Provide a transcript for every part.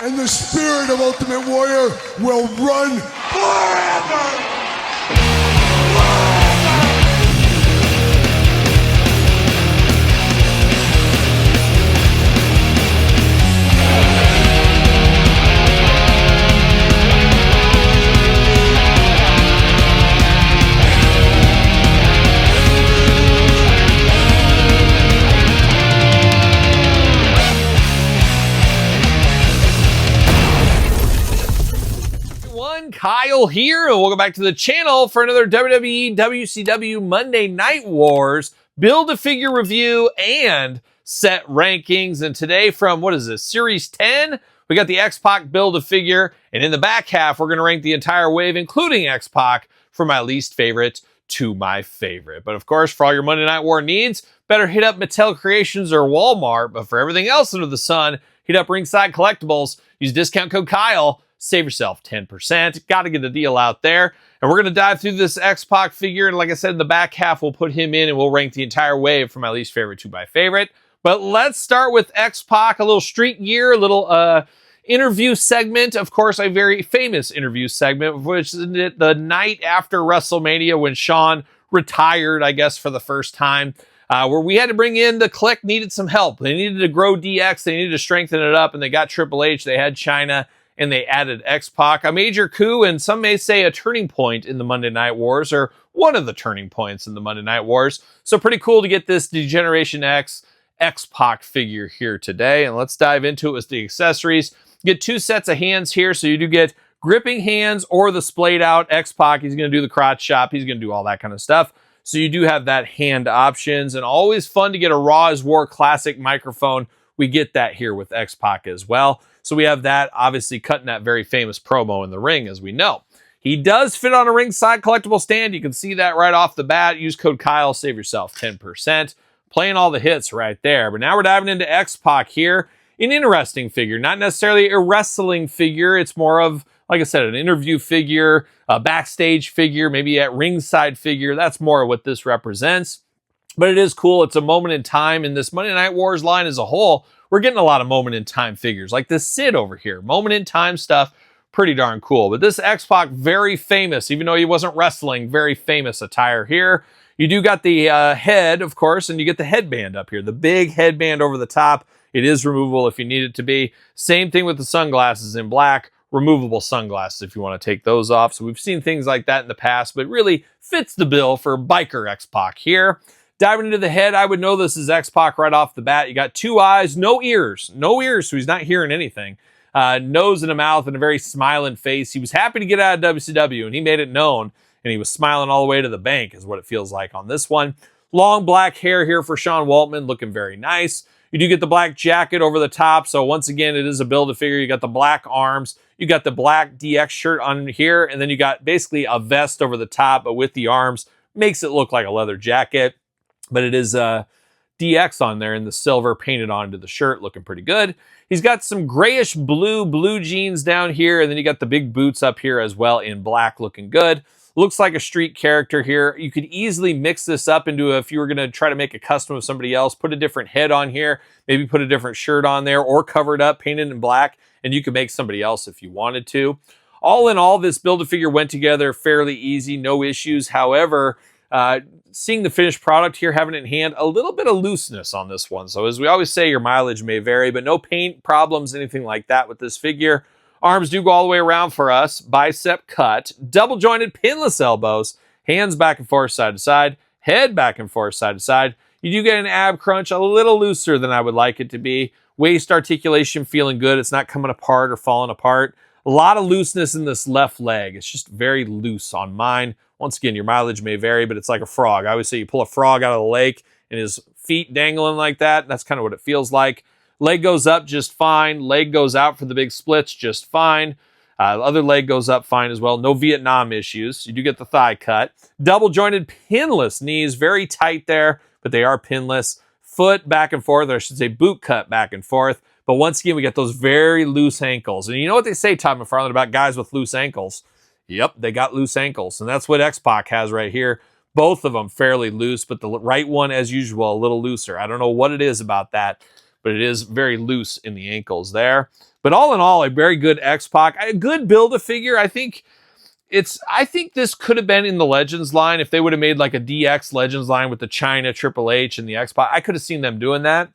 and the spirit of Ultimate Warrior will run forever! Kyle here, and welcome back to the channel for another WWE WCW Monday Night Wars Build-A-Figure review and set rankings. And today from, what is this, Series 10? We got the X-Pac Build-A-Figure, and in the back half, we're going to rank the entire wave, including X-Pac, from my least favorite to my favorite. But of course, for all your Monday Night War needs, better hit up Mattel Creations or Walmart. But for everything else under the sun, hit up Ringside Collectibles. Use discount code Kyle. Save yourself 10%. Got to get a deal out there. And we're going to dive through this X-Pac figure. And like I said, in the back half, we'll put him in and we'll rank the entire wave from my least favorite to my favorite. But let's start with X-Pac, a little street gear, a little interview segment. Of course, a very famous interview segment, which is the night after WrestleMania when Shawn retired, I guess, for the first time. Where we had to bring in the Clique, needed some help. They needed to grow DX. They needed to strengthen it up. And they got Triple H. They had China. And they added X-Pac, a major coup, and some may say a turning point in the Monday Night Wars, or one of the turning points in the Monday Night Wars. So pretty cool to get this Degeneration X X-Pac figure here today. And let's dive into it with the accessories. You get two sets of hands here, so you do get gripping hands or the splayed out X-Pac. He's going to do the crotch chop. He's going to do all that kind of stuff. So you do have that hand options, and always fun to get a Raw is War Classic microphone. We get that here with X-Pac as well. So we have that, obviously cutting that very famous promo in the ring, as we know. He does fit on a ringside collectible stand. You can see that right off the bat. Use code Kyle, save yourself 10%. Playing all the hits right there. But now we're diving into X-Pac here. An interesting figure, not necessarily a wrestling figure. It's more of, like I said, an interview figure, a backstage figure, maybe a ringside figure. That's more of what this represents. But it is cool. It's a moment in time. In this Monday Night Wars line as a whole, we're getting a lot of moment in time figures, like this Sid over here. Moment in time stuff, pretty darn cool. But this X-Pac, very famous, even though he wasn't wrestling, very famous attire here. You do got the head, of course, and you get the headband up here, the big headband over the top. It is removable if you need it to be. Same thing with the sunglasses in black, removable sunglasses if you want to take those off. So we've seen things like that in the past, but really fits the bill for biker X-Pac here. Diving into the head, I would know this is X-Pac right off the bat. You got two eyes, no ears, so he's not hearing anything. Nose and a mouth and a very smiling face. He was happy to get out of WCW, and he made it known, and he was smiling all the way to the bank is what it feels like on this one. Long black hair here for Sean Waltman, looking very nice. You do get the black jacket over the top, so once again, it is a Build-A-Figure. You got the black arms, you got the black DX shirt on here, and then you got basically a vest over the top, but with the arms, makes it look like a leather jacket. But it is DX on there in the silver painted onto the shirt, looking pretty good. He's got some grayish blue jeans down here, and then you got the big boots up here as well in black, looking good. Looks like a street character here. You could easily mix this up into, if you were going to try to make a custom of somebody else, put a different head on here, maybe put a different shirt on there, or cover it up, painted in black, and you could make somebody else if you wanted to. All in all, this Build-A-Figure went together fairly easy, no issues. However, seeing the finished product here, having it in hand, a little bit of looseness on this one. So as we always say, your mileage may vary, but no paint problems, anything like that with this figure. Arms do go all the way around for us. Bicep cut, double jointed pinless elbows, hands back and forth side to side, head back and forth side to side. You do get an ab crunch, a little looser than I would like it to be. Waist articulation feeling good. It's not coming apart or falling apart. A lot of looseness in this left leg. It's just very loose on mine. Once again, your mileage may vary, but it's like a frog. I always say you pull a frog out of the lake and his feet dangling like that. That's kind of what it feels like. Leg goes up just fine. Leg goes out for the big splits just fine. The other leg goes up fine as well. No Vietnam issues. You do get the thigh cut. Double jointed pinless knees. Very tight there, but they are pinless. Foot back and forth, or I should say boot cut back and forth. But once again, we get those very loose ankles. And you know what they say, Todd McFarlane, about guys with loose ankles? Yep, they got loose ankles. And that's what X-Pac has right here. Both of them fairly loose, but the right one, as usual, a little looser. I don't know what it is about that, but it is very loose in the ankles there. But all in all, a very good X-Pac. A good Build-A-Figure. I think this could have been in the Legends line if they would have made like a DX Legends line with the China, Triple H, and the X-Pac. I could have seen them doing that.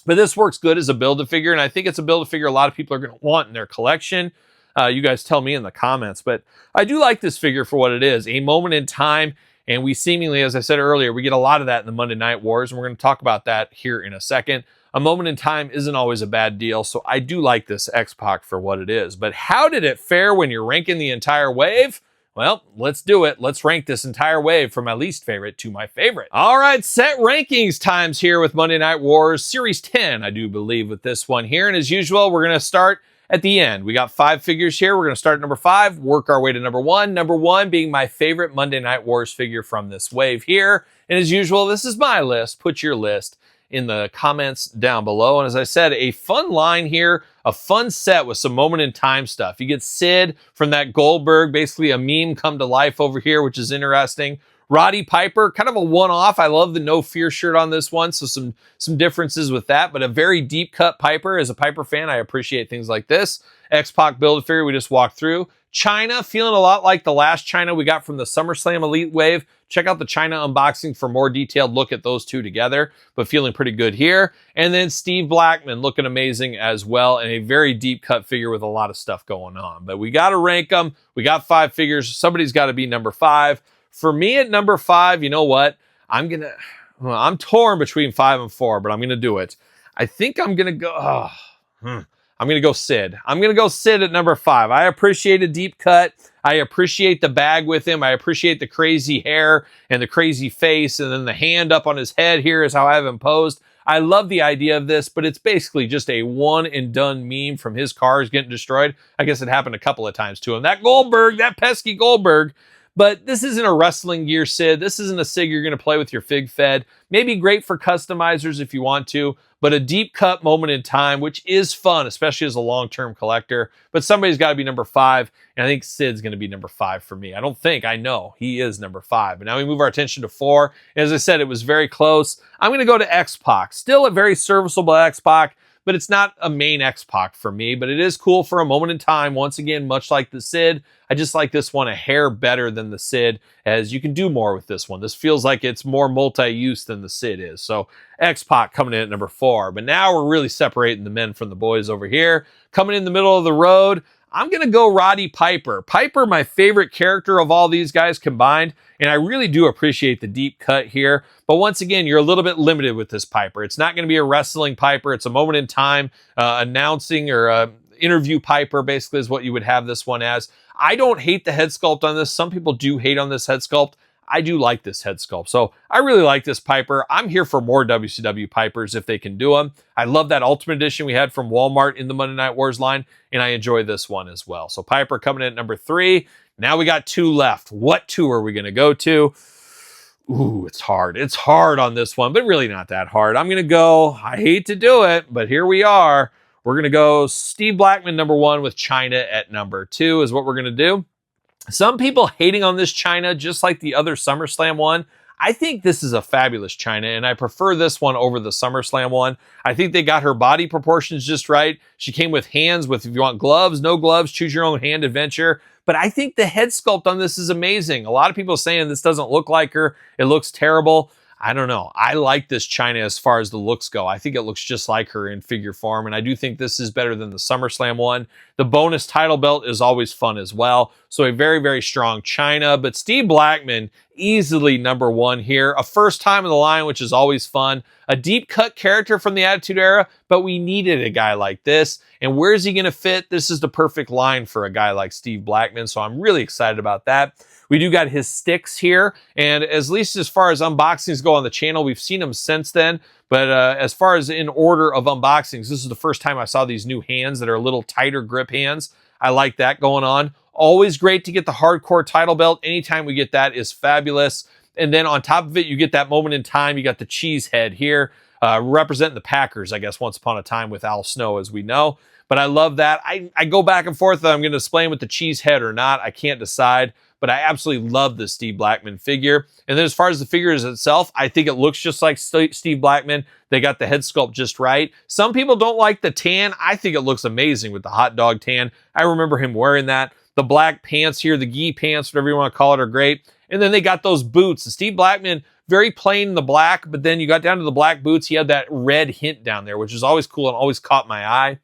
But this works good as a Build-A-Figure, and I think it's a Build-A-Figure a lot of people are going to want in their collection. You guys tell me in the comments. But I do like this figure for what it is. A moment in time, and we seemingly, as I said earlier, we get a lot of that in the Monday Night Wars, and we're going to talk about that here in a second. A moment in time isn't always a bad deal, so I do like this X-Pac for what it is. But how did it fare when you're ranking the entire wave? Well, let's do it. Let's rank this entire wave from my least favorite to my favorite. All right, set rankings times here with Monday Night Wars Series 10, I do believe, with this one here. And as usual, we're going to start at the end. We got 5 figures here. We're going to start at number 5, work our way to number 1. Number 1 being my favorite Monday Night Wars figure from this wave here. And as usual, this is my list. Put your list in the comments down below. And as I said, a fun line here, a fun set with some moment in time stuff. You get Sid from that Goldberg, basically a meme come to life over here, which is interesting. Roddy Piper, kind of a one-off. I love the No Fear shirt on this one, so some differences with that, but a very deep cut Piper. As a Piper fan, I appreciate things like this. X-Pac Build-A-Figure we just walked through. China, feeling a lot like the last China we got from the SummerSlam Elite Wave. Check out the China unboxing for more detailed look at those two together, but feeling pretty good here. And then Steve Blackman looking amazing as well, and a very deep cut figure with a lot of stuff going on. But we got to rank them. We got 5 figures. Somebody's got to be number 5. For me at number 5, you know what? I'm torn between 5 and 4, but I'm going to do it. I think I'm going to go... I'm going to go Sid. I'm going to go Sid at number 5. I appreciate a deep cut. I appreciate the bag with him. I appreciate the crazy hair and the crazy face, and then the hand up on his head here is how I have him posed. I love the idea of this, but it's basically just a one and done meme from his cars getting destroyed. I guess it happened a couple of times to him. That Goldberg, that pesky Goldberg. But this isn't a wrestling gear Sid. This isn't a Sig you're going to play with your Fig Fed. Maybe great for customizers if you want to, but a deep cut moment in time, which is fun, especially as a long-term collector. But somebody's got to be number 5, and I think Sid's going to be number 5 for me. I know he is number 5. But now we move our attention to 4. And as I said, it was very close. I'm going to go to X-Pac. Still a very serviceable X-Pac, but it's not a main X-Pac for me, but it is cool for a moment in time. Once again, much like the Sid, I just like this one a hair better than the Sid, as you can do more with this one. This feels like it's more multi-use than the Sid is. So X-Pac coming in at number 4. But now we're really separating the men from the boys over here. Coming in the middle of the road, I'm going to go Roddy Piper. Piper, my favorite character of all these guys combined, and I really do appreciate the deep cut here. But once again, you're a little bit limited with this Piper. It's not going to be a wrestling Piper. It's a moment in time announcing or interview Piper, basically, is what you would have this one as. I don't hate the head sculpt on this. Some people do hate on this head sculpt. I do like this head sculpt. So I really like this Piper. I'm here for more WCW Pipers if they can do them. I love that Ultimate Edition we had from Walmart in the Monday Night Wars line, and I enjoy this one as well. So Piper coming in at number 3. Now we got 2 left. What 2 are we going to go to? Ooh, it's hard. It's hard on this one, but really not that hard. I'm going to go, I hate to do it, but here we are. We're going to go Steve Blackman, number 1, with China at number 2 is what we're going to do. Some people hating on this China, just like the other SummerSlam one. I think this is a fabulous China, and I prefer this one over the SummerSlam one. I think they got her body proportions just right. She came with hands with, if you want gloves, no gloves, choose your own hand adventure. But I think the head sculpt on this is amazing. A lot of people saying this doesn't look like her. It looks terrible. I don't know. I like this China as far as the looks go. I think it looks just like her in figure form, and I do think this is better than the SummerSlam one. The bonus title belt is always fun as well. So a very, very strong China, but Steve Blackman, easily number 1 here. A first time in the line, which is always fun. A deep cut character from the Attitude Era, but we needed a guy like this. And where's he going to fit? This is the perfect line for a guy like Steve Blackman, so I'm really excited about that. We do got his sticks here, and at least as far as unboxings go on the channel, we've seen them since then, but as far as in order of unboxings, this is the first time I saw these new hands that are a little tighter grip hands. I like that going on. Always great to get the hardcore title belt. Anytime we get that is fabulous. And then on top of it, you get that moment in time. You got the cheese head here, representing the Packers, I guess, once upon a time with Al Snow, as we know. But I love that. I go back and forth. I'm going to display him with the cheese head or not. I can't decide. but I absolutely love the Steve Blackman figure. And then as far as the figures itself, I think it looks just like Steve Blackman. They got the head sculpt just right. Some people don't like the tan. I think it looks amazing with the hot dog tan. I remember him wearing that. The black pants here, the gi pants, whatever you want to call it, are great. And then they got those boots. The Steve Blackman, very plain in the black, but then you got down to the black boots. He had that red hint down there, which is always cool and always caught my eye.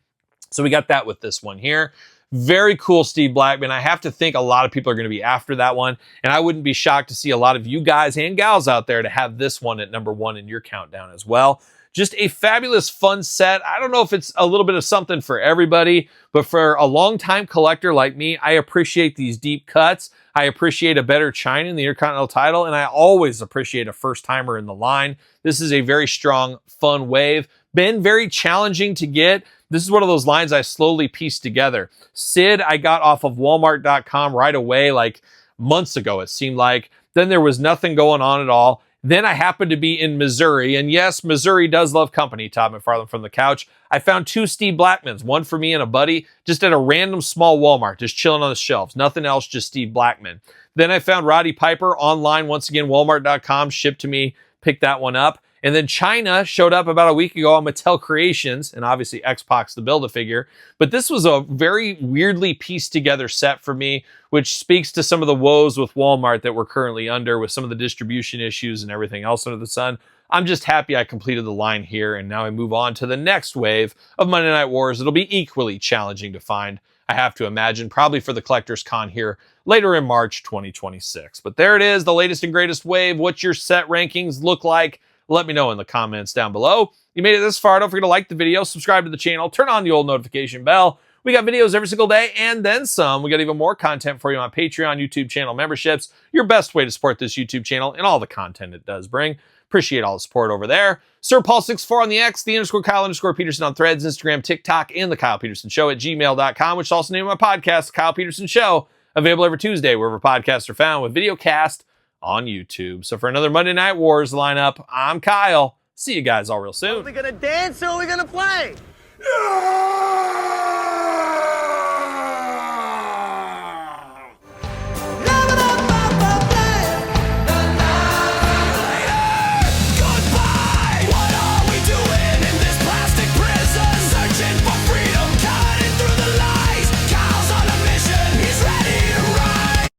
So we got that with this one here. Very cool Steve Blackman. I have to think a lot of people are going to be after that one, and I wouldn't be shocked to see a lot of you guys and gals out there to have this one at number 1 in your countdown as well. Just a fabulous, fun set. I don't know if it's a little bit of something for everybody, but for a long-time collector like me, I appreciate these deep cuts. I appreciate a better China in the Intercontinental title, and I always appreciate a first-timer in the line. This is a very strong, fun wave. Been very challenging to get. This is one of those lines I slowly pieced together. Sid, I got off of Walmart.com right away, like months ago, it seemed like. Then there was nothing going on at all. Then I happened to be in Missouri, and yes, Missouri does love company, Todd McFarlane from the couch. I found 2 Steve Blackmans, one for me and a buddy, just at a random small Walmart, just chilling on the shelves. Nothing else, just Steve Blackman. Then I found Roddy Piper online, once again, Walmart.com, shipped to me, picked that one up. And then China showed up about a week ago on Mattel Creations, and obviously X-Pac's the Build-A-Figure. But this was a very weirdly pieced together set for me, which speaks to some of the woes with Walmart that we're currently under with some of the distribution issues and everything else under the sun. I'm just happy I completed the line here, and now I move on to the next wave of Monday Night Wars. It'll be equally challenging to find, I have to imagine, probably for the Collector's Con here later in March 2026. But there it is, the latest and greatest wave. What's your set rankings look like? Let me know in the comments down below. You made it this far, don't forget to like the video, subscribe to the channel, turn on the old notification bell. We got videos every single day and then some. We got even more content for you on Patreon, YouTube channel memberships. Your best way to support this YouTube channel and all the content it does bring. Appreciate all the support over there. Sir Paul64 on the X, _Kyle_Peterson on Threads, Instagram, TikTok, and TheKylePetersonShow at gmail.com, which is also the name of my podcast, The Kyle Peterson Show, available every Tuesday wherever podcasts are found with video cast on YouTube. So for another Monday Night Wars lineup, I'm Kyle. See you guys all real soon. Are we gonna dance or are we gonna play? Yeah!